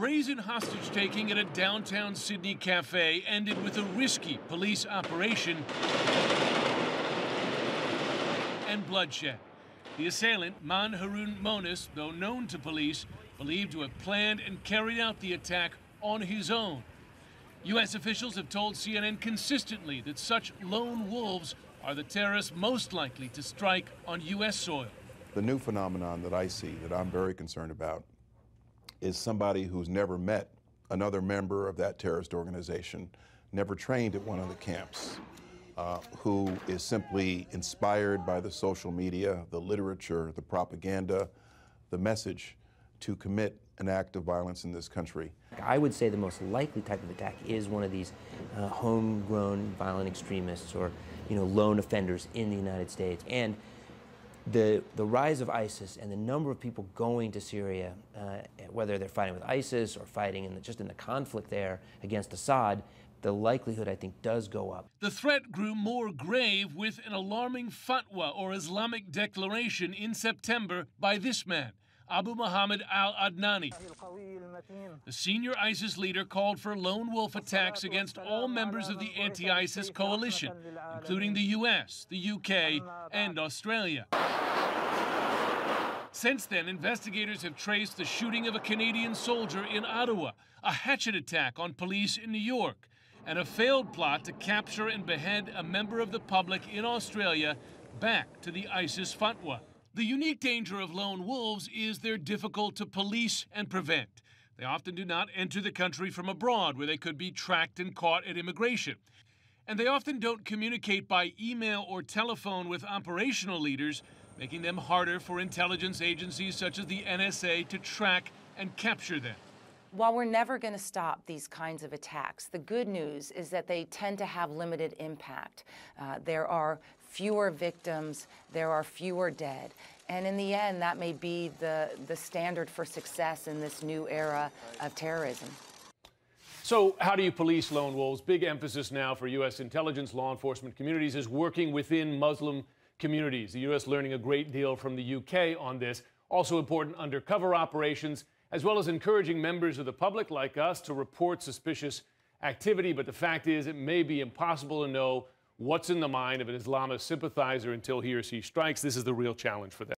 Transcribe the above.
brazen hostage-taking at a downtown Sydney cafe ended with a risky police operation and bloodshed. The assailant, Man Harun Monis, though known to police, believed to have planned and carried out the attack on his own. U.S. officials have told CNN consistently that such lone wolves are the terrorists most likely to strike on U.S. soil. The new phenomenon that I see, that I'm very concerned about, is somebody who's never met another member of that terrorist organization, never trained at one of the camps, who is simply inspired by the social media, the literature, the propaganda, the message to commit an act of violence in this country. I would say the most likely type of attack is one of these homegrown violent extremists or lone offenders in the United States. And the rise of ISIS and the number of people going to Syria, whether they're fighting with ISIS or fighting just in the conflict there against Assad, the likelihood, I think, does go up. The threat grew more grave with an alarming fatwa, or Islamic declaration, in September by this man, Abu Muhammad al-Adnani. The senior ISIS leader called for lone wolf attacks against all members of the anti-ISIS coalition, including the US, the UK, and Australia. Since then, investigators have traced the shooting of a Canadian soldier in Ottawa, a hatchet attack on police in New York, and a failed plot to capture and behead a member of the public in Australia back to the ISIS fatwa. The unique danger of lone wolves is they're difficult to police and prevent. They often do not enter the country from abroad, where they could be tracked and caught at immigration. And they often don't communicate by email or telephone with operational leaders, making them harder for intelligence agencies such as the NSA to track and capture them. While we're never going to stop these kinds of attacks, the good news is that they tend to have limited impact. There are fewer victims, there are fewer dead. And in the end, that may be the standard for success in this new era of terrorism. So how do you police lone wolves? Big emphasis now for U.S. intelligence law enforcement communities is working within Muslim communities. The U.S. learning a great deal from the U.K. on this. Also important, undercover operations, as well as encouraging members of the public like us to report suspicious activity. But the fact is, it may be impossible to know what's in the mind of an Islamist sympathizer until he or she strikes. This is the real challenge for them.